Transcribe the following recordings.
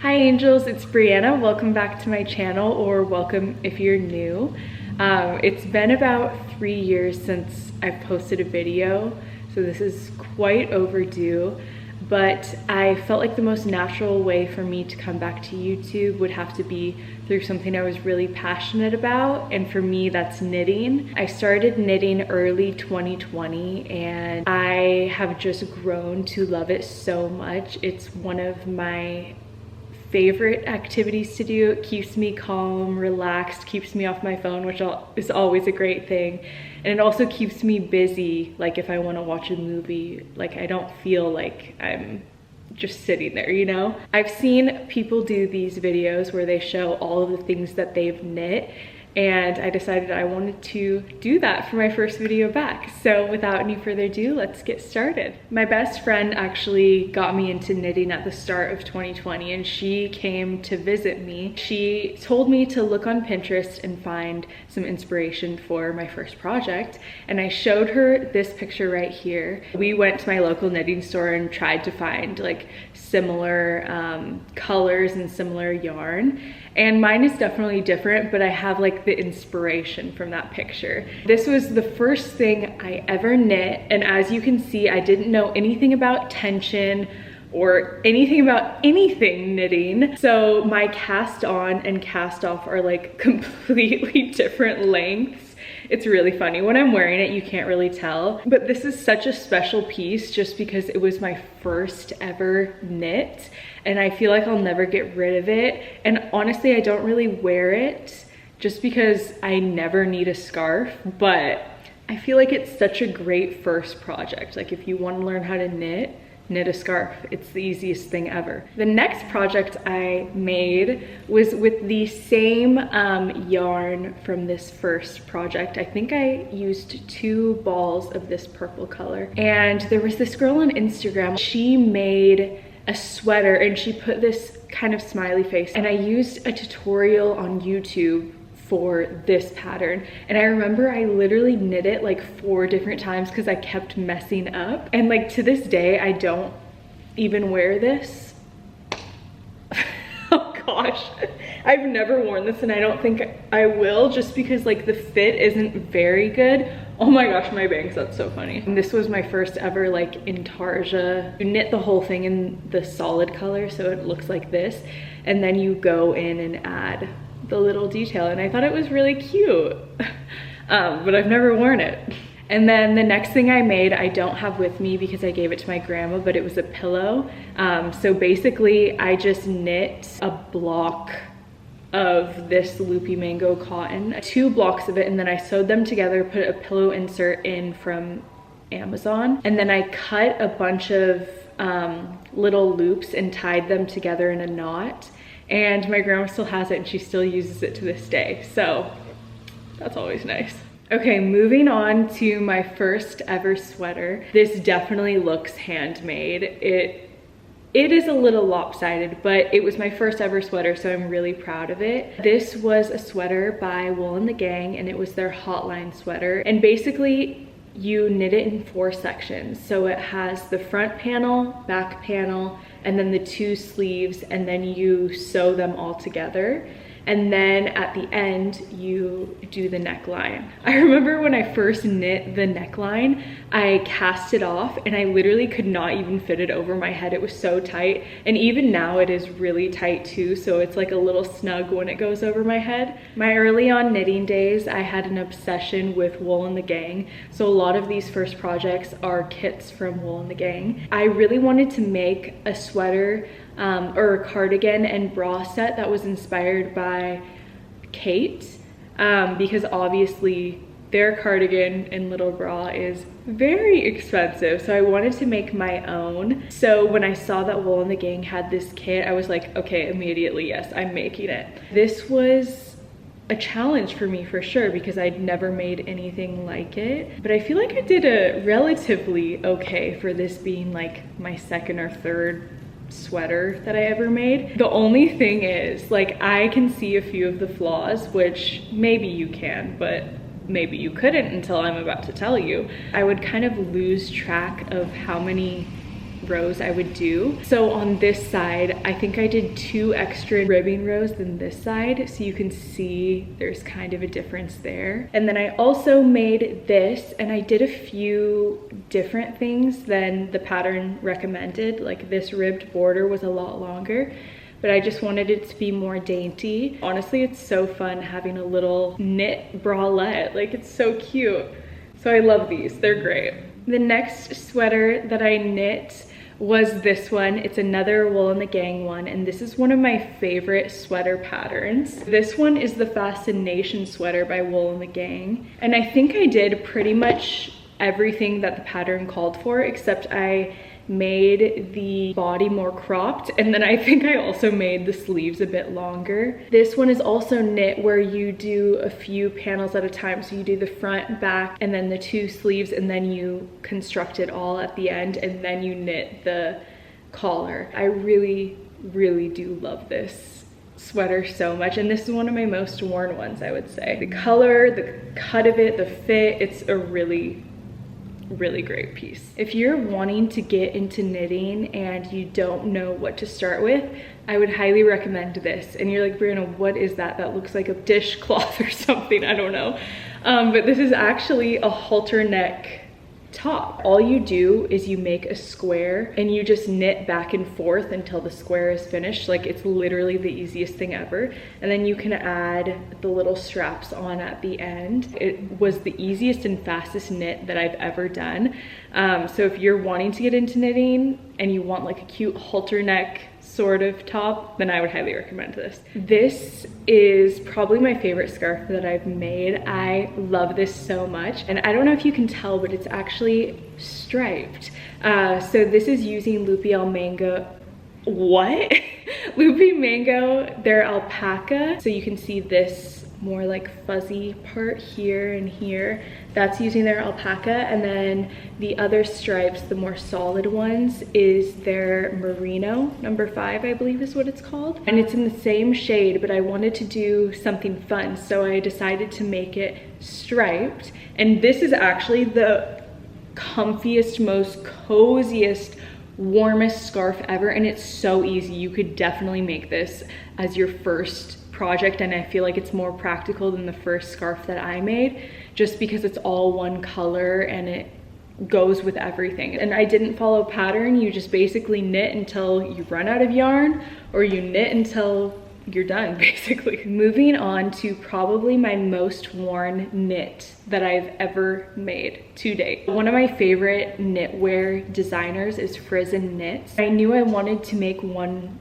Hi angels, it's Brianna. Welcome back to my channel, or welcome if you're new. It's been about 3 years since I've posted a video, so this is quite overdue, but I felt like the most natural way for me to come back to YouTube would have to be through something I was really passionate about, and for me that's knitting. I started knitting early 2020 and I have just grown to love it so much. It's one of my favorite activities to do. It keeps me calm, relaxed, keeps me off my phone, which is always a great thing. And it also keeps me busy, like if I want to watch a movie, like I don't feel like I'm just sitting there, you know? I've seen people do these videos where they show all of the things that they've knit, and I decided I wanted to do that for my first video back. So without any further ado, let's get started. My best friend actually got me into knitting at the start of 2020, and she came to visit me. She told me to look on Pinterest and find some inspiration for my first project, and I showed her this picture right here. We went to my local knitting store and tried to find like similar colors and similar yarn, and mine is definitely different, but I have like the inspiration from that picture. This was the first thing I ever knit, and as you can see, I didn't know anything about tension or anything about anything knitting. So my cast on and cast off are like completely different lengths. It's really funny. When I'm wearing it, you can't really tell, but this is such a special piece just because it was my first ever knit, and I feel like I'll never get rid of it. And honestly, I don't really wear it just because I never need a scarf, but I feel like it's such a great first project. Like if you want to learn how to knit a scarf. It's the easiest thing ever. The next project I made was with the same yarn from this first project. I think I used 2 balls of this purple color, and there was this girl on Instagram. She made a sweater and she put this kind of smiley face, and I used a tutorial on YouTube for this pattern, and I remember I literally knit it like 4 different times because I kept messing up, and like to this day I don't even wear this. Oh gosh, I've never worn this and I don't think I will, just because like the fit isn't very good. Oh my gosh, my bangs, that's so funny. And this was my first ever like intarsia. You knit the whole thing in the solid color so it looks like this, and then you go in and add the little detail, and I thought it was really cute. But I've never worn it. And then the next thing I made, I don't have with me because I gave it to my grandma, but it was a pillow. So basically I just knit a block of this loopy mango cotton, 2 blocks of it, and then I sewed them together, put a pillow insert in from Amazon, and then I cut a bunch of little loops and tied them together in a knot. And my grandma still has it and she still uses it to this day. So that's always nice. Okay, moving on to my first ever sweater. This definitely looks handmade. It is a little lopsided, but it was my first ever sweater, so I'm really proud of it. This was a sweater by Wool and the Gang, and it was their hotline sweater. And basically you knit it in 4 sections. So it has the front panel, back panel, and then the 2 sleeves, and then you sew them all together. And then at the end, you do the neckline. I remember when I first knit the neckline, I cast it off and I literally could not even fit it over my head. It was so tight. And even now it is really tight too, so it's like a little snug when it goes over my head. My early on knitting days, I had an obsession with Wool and the Gang. So a lot of these first projects are kits from Wool and the Gang. I really wanted to make a sweater or a cardigan and bra set that was inspired by Kate, because obviously their cardigan and little bra is very expensive, so I wanted to make my own. So when I saw that Wool and the Gang had this kit, I was like, okay, immediately, yes, I'm making it. This was a challenge for me for sure because I'd never made anything like it, but I feel like I did a relatively okay for this being like my second or third sweater that I ever made. The only thing is, like, I can see a few of the flaws, which maybe you can, but maybe you couldn't until I'm about to tell you. I would kind of lose track of how many rows I would do. So on this side, I think I did 2 extra ribbing rows than this side, so you can see there's kind of a difference there. And then I also made this, and I did a few different things than the pattern recommended. Like this ribbed border was a lot longer, but I just wanted it to be more dainty. Honestly, it's so fun having a little knit bralette. Like, it's so cute. So I love these, they're great. The next sweater that I knit was this one. It's another Wool and the Gang one, and this is one of my favorite sweater patterns. This one is the Fascination sweater by Wool and the Gang. And I think I did pretty much everything that the pattern called for, except I made the body more cropped, and then I think I also made the sleeves a bit longer. This one is also knit where you do a few panels at a time, so you do the front, back, and then the 2 sleeves, and then you construct it all at the end, and then you knit the collar. I really do love this sweater so much, and this is one of my most worn ones, I would say. The color, the cut of it, the fit, it's a really great piece. If you're wanting to get into knitting and you don't know what to start with, I would highly recommend this. And you're like, Brianna, what is that? That looks like a dishcloth or something, I don't know. But this is actually a halter neck top. All you do is you make a square and you just knit back and forth until the square is finished. Like, it's literally the easiest thing ever. And then you can add the little straps on at the end. It was the easiest and fastest knit that I've ever done. So if you're wanting to get into knitting and you want like a cute halter neck sort of top, then I would highly recommend this. This is probably my favorite scarf that I've made. I love this so much. And I don't know if you can tell, but it's actually striped. So this is using Loopy Mango. What? Loopy Mango, they're alpaca. So you can see this more like fuzzy part here and here. That's using their alpaca, and then the other stripes, the more solid ones, is their merino, number 5, I believe is what it's called. And it's in the same shade, but I wanted to do something fun, so I decided to make it striped. And this is actually the comfiest, most coziest, warmest scarf ever, and it's so easy. You could definitely make this as your first project, and I feel like it's more practical than the first scarf that I made, just because it's all one color and it goes with everything. And I didn't follow pattern. You just basically knit until you run out of yarn, or you knit until you're done, basically. Moving on to probably my most worn knit that I've ever made to date. One of my favorite knitwear designers is Frizzen Knits. I knew I wanted to make one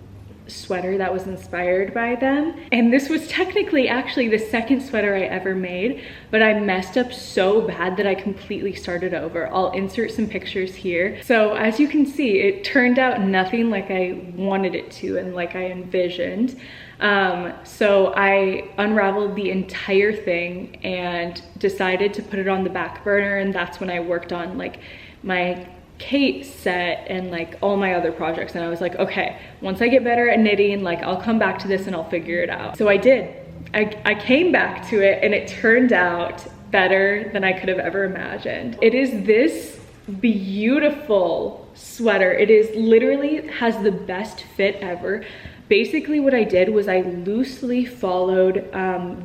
sweater that was inspired by them, and this was technically actually the second sweater I ever made, but I messed up so bad that I completely started over. I'll insert some pictures here. So as you can see, it turned out nothing like I wanted it to and like I envisioned. So I unraveled the entire thing and decided to put it on the back burner, and that's when I worked on like my Kate set and like all my other projects. And I was like, okay, once I get better at knitting, like I'll come back to this and I'll figure it out. So I did. I came back to it, and it turned out better than I could have ever imagined. It is this beautiful sweater. It is literally has the best fit ever. Basically what I did was I loosely followed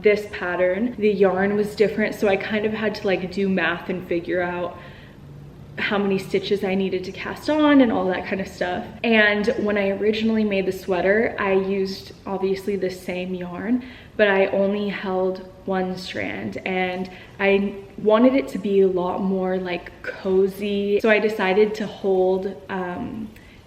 this pattern. The yarn was different, so I kind of had to like do math and figure out how many stitches I needed to cast on and all that kind of stuff. And when I originally made the sweater, I used obviously the same yarn, but I only held one strand, and I wanted it to be a lot more like cozy. So I decided to hold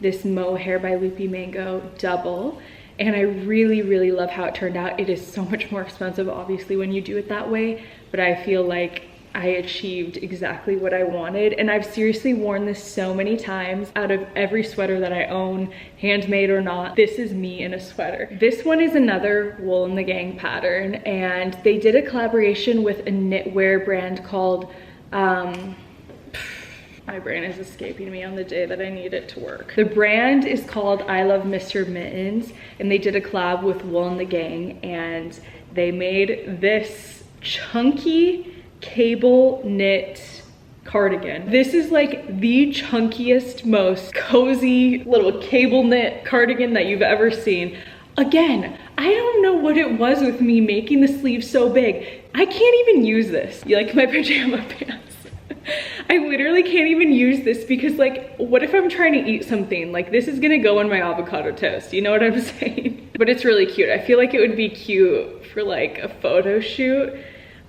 this mohair by Loopy Mango double, and I really love how it turned out. It is so much more expensive obviously when you do it that way, but I feel like I achieved exactly what I wanted. And I've seriously worn this so many times. Out of every sweater that I own, handmade or not, this is me in a sweater. This one is another Wool and the Gang pattern, and they did a collaboration with a knitwear brand called my brain is escaping me on the day that I need it to work. The brand is called I Love Mr. Mittens, and they did a collab with Wool and the Gang, and they made this chunky cable knit cardigan. This is like the chunkiest, most cozy little cable knit cardigan that you've ever seen. Again, I don't know what it was with me making the sleeves so big. I can't even use this. You like my pajama pants? I literally can't even use this because like, what if I'm trying to eat something? Like this is gonna go on my avocado toast, you know what I'm saying? But it's really cute. I feel like it would be cute for like a photo shoot,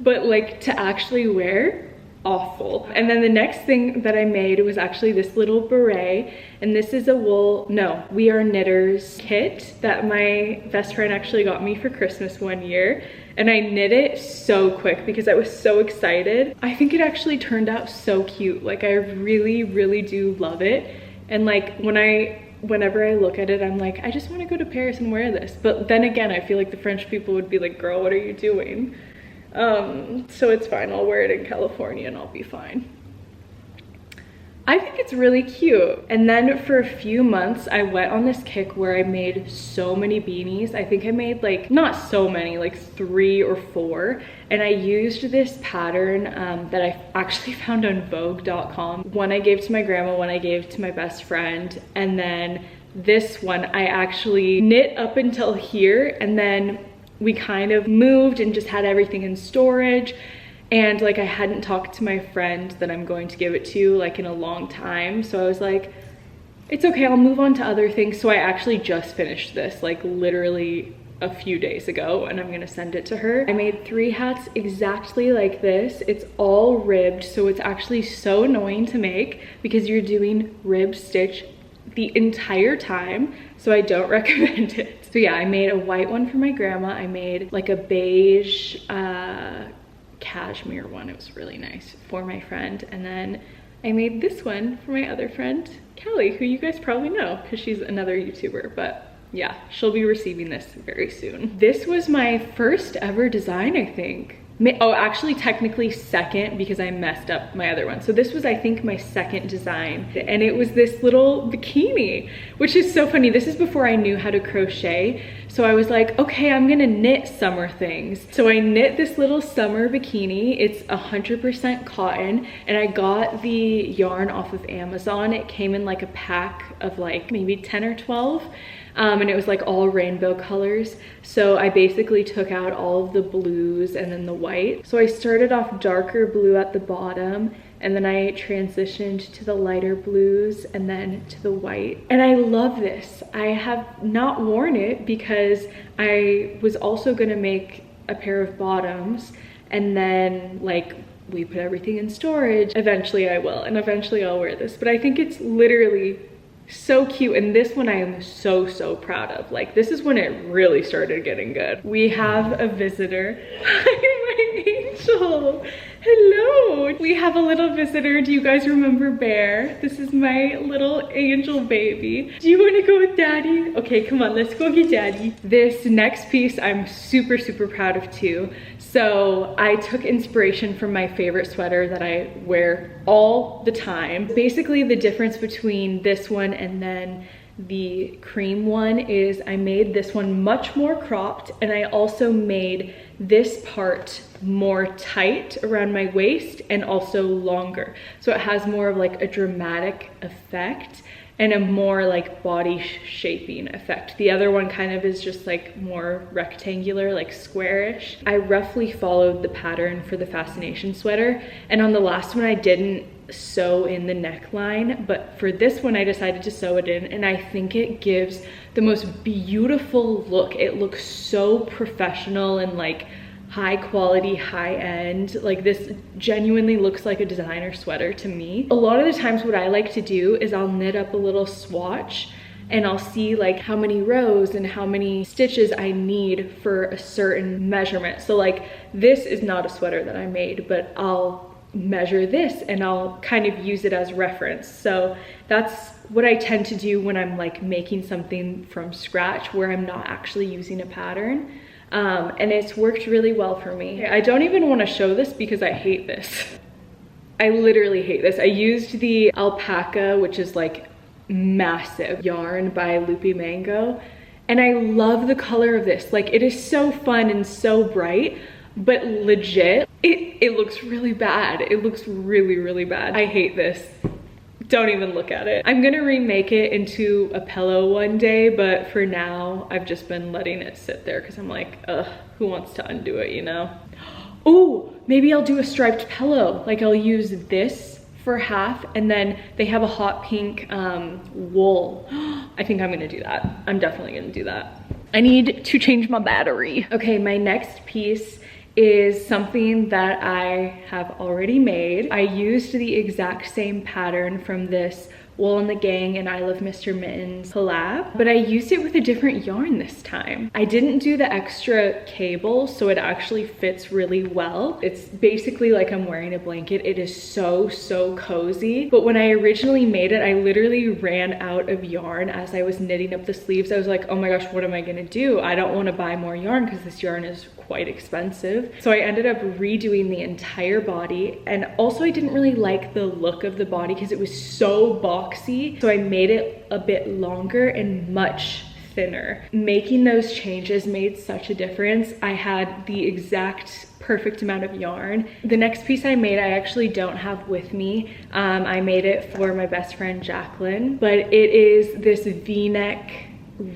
but like to actually wear, awful. And then the next thing that I made was actually this little beret, and this is a wool, no, We Are Knitters kit that my best friend actually got me for Christmas one year. And I knit it so quick because I was so excited. I think it actually turned out so cute. Like I really, really do love it. And like whenever I look at it, I'm like, I just want to go to Paris and wear this. But then again, I feel like the French people would be like, girl, what are you doing? So it's fine. I'll wear it in California and I'll be fine. I think it's really cute. And then for a few months, I went on this kick where I made so many beanies. I think I made like, not so many, like 3 or 4. And I used this pattern that I actually found on Vogue.com. One I gave to my grandma, one I gave to my best friend. And then this one I actually knit up until here, and then we kind of moved and just had everything in storage. And like I hadn't talked to my friend that I'm going to give it to like in a long time. So I was like, it's okay, I'll move on to other things. So I actually just finished this like literally a few days ago, and I'm gonna send it to her. I made 3 hats exactly like this. It's all ribbed, so it's actually so annoying to make because you're doing rib stitch the entire time. So I don't recommend it. So yeah, I made a white one for my grandma. I made like a beige, cashmere one. It was really nice for my friend. And then I made this one for my other friend, Kelly, who you guys probably know because she's another YouTuber, but yeah, she'll be receiving this very soon. This was my first ever design, I think. Oh, actually technically second because I messed up my other one. So this was, I think, my second design. And it was this little bikini, which is so funny. This is before I knew how to crochet. So I was like, okay, I'm gonna knit summer things. So I knit this little summer bikini. It's 100% cotton, and I got the yarn off of Amazon. It came in like a pack of like maybe 10 or 12. And it was like all rainbow colors. So I basically took out all of the blues and then the white. So I started off darker blue at the bottom, and then I transitioned to the lighter blues and then to the white. And I love this. I have not worn it because I was also gonna make a pair of bottoms, and then like we put everything in storage. Eventually I will, and eventually I'll wear this. But I think it's literally so cute, and this one I am so proud of. Like this is when it really started getting good. We have a visitor. Hi, my angel. Hello. We have a little visitor. Do you guys remember Bear? This is my little angel baby. Do you want to go with daddy? Okay, come on, let's go get daddy. This next piece I'm super proud of too. So I took inspiration from my favorite sweater that I wear all the time. Basically the difference between this one and then the cream one is I made this one much more cropped, and I also made this part more tight around my waist and also longer. So it has more of like a dramatic effect and a more like body shaping effect. The other one kind of is just like more rectangular, like squarish. I roughly followed the pattern for the Fascination sweater, and on the last one I didn't sew in the neckline, but for this one I decided to sew it in, and I think it gives the most beautiful look. It looks so professional and like high quality, high end. Like this genuinely looks like a designer sweater to me. A lot of the times what I like to do is I'll knit up a little swatch, and I'll see like how many rows and how many stitches I need for a certain measurement. So like this is not a sweater that I made, but I'll measure this and I'll kind of use it as reference. So that's what I tend to do when I'm like making something from scratch where I'm not actually using a pattern. And it's worked really well for me. I don't even want to show this because I hate this. I literally hate this. I used the alpaca, which is like massive yarn by Loopy Mango, and I love the color of this. Like it is so fun and so bright, but legit, it looks really bad. It looks really, really bad. I hate this. Don't even look at it. I'm gonna remake it into a pillow one day, but for now, I've just been letting it sit there because I'm like, ugh, who wants to undo it, you know? Oh, maybe I'll do a striped pillow. Like I'll use this for half, and then they have a hot pink wool. I think I'm gonna do that. I'm definitely gonna do that. I need to change my battery. Okay, my next piece is something that I have already made. I used the exact same pattern from this Wool and the Gang and I Love Mr. Mittens collab, but I used it with a different yarn this time. I didn't do the extra cable, so it actually fits really well. It's basically like I'm wearing a blanket. It is so, so cozy. But when I originally made it, I literally ran out of yarn as I was knitting up the sleeves. I was like, oh my gosh, what am I gonna do? I don't wanna buy more yarn because this yarn is quite expensive. So I ended up redoing the entire body, and also I didn't really like the look of the body because it was so boxy. So I made it a bit longer and much thinner. Making those changes made such a difference. I had the exact perfect amount of yarn. The next piece I made, I actually don't have with me. I made it for my best friend Jacqueline, but it is this V-neck,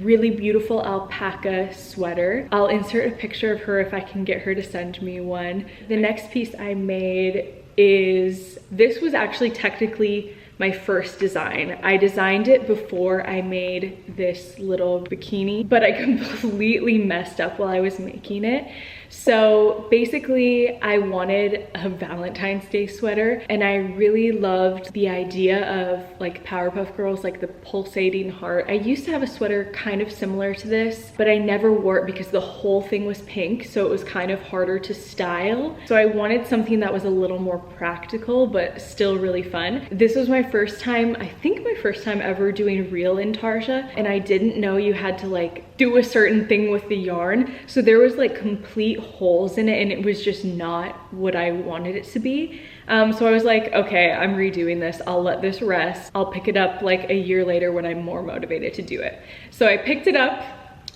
really beautiful alpaca sweater. I'll insert a picture of her if I can get her to send me one. The next piece I made is, this was actually technically my first design. I designed it before I made this little bikini, but I completely messed up while I was making it. So basically I wanted a Valentine's Day sweater, and I really loved the idea of like Powerpuff Girls, like the pulsating heart. I used to have a sweater kind of similar to this, but I never wore it because the whole thing was pink, so it was kind of harder to style. So I wanted something that was a little more practical, but still really fun. This was my first time, I think my first time ever doing real intarsia, and I didn't know you had to like do a certain thing with the yarn. So there was like complete holes in it, and it was just not what I wanted it to be. So I was like, okay, I'm redoing this. I'll let this rest. I'll pick it up like a year later when I'm more motivated to do it. So I picked it up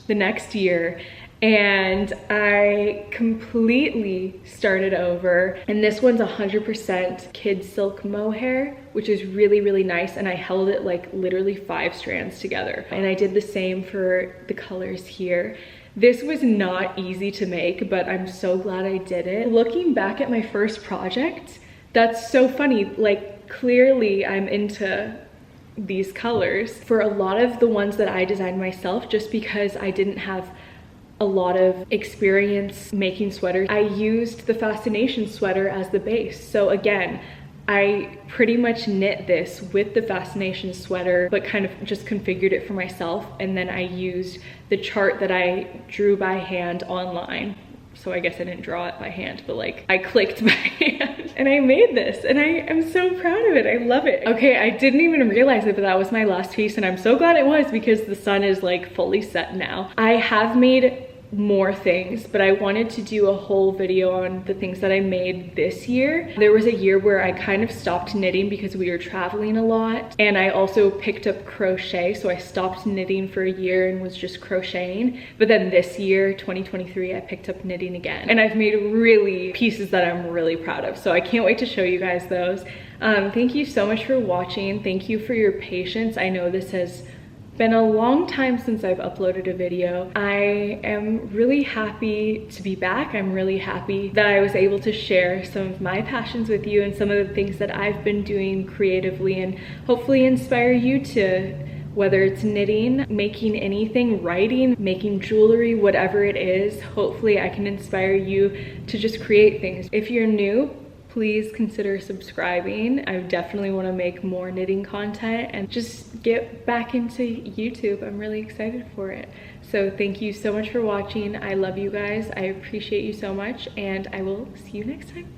the next year, and I completely started over. And this one's 100% kid silk mohair, which is really, really nice. And I held it like literally 5 strands together. And I did the same for the colors here. This was not easy to make, but I'm so glad I did it. Looking back at my first project, that's so funny. Like clearly I'm into these colors. For a lot of the ones that I designed myself, just because I didn't have a lot of experience making sweaters, I used the Fascination sweater as the base. So again, I pretty much knit this with the Fascination sweater, but kind of just configured it for myself. And then I used the chart that I drew by hand online. So I guess I didn't draw it by hand, but like I clicked by hand and I made this, and I am so proud of it. I love it. Okay, I didn't even realize it, but that was my last piece, and I'm so glad it was because the sun is like fully set now. I have made more things, but I wanted to do a whole video on the things that I made this year. There was a year where I kind of stopped knitting because we were traveling a lot, and I also picked up crochet, so I stopped knitting for a year and was just crocheting. But then this year, 2023, I picked up knitting again, and I've made really pieces that I'm really proud of, so I can't wait to show you guys those. Thank you so much for watching. Thank you for your patience. I know this has been a long time since I've uploaded a video. I am really happy to be back. I'm really happy that I was able to share some of my passions with you and some of the things that I've been doing creatively, and hopefully inspire you to, whether it's knitting, making anything, writing, making jewelry, whatever it is. Hopefully I can inspire you to just create things. If you're new, please consider subscribing. I definitely want to make more knitting content and just get back into YouTube. I'm really excited for it. So thank you so much for watching. I love you guys. I appreciate you so much, and I will see you next time.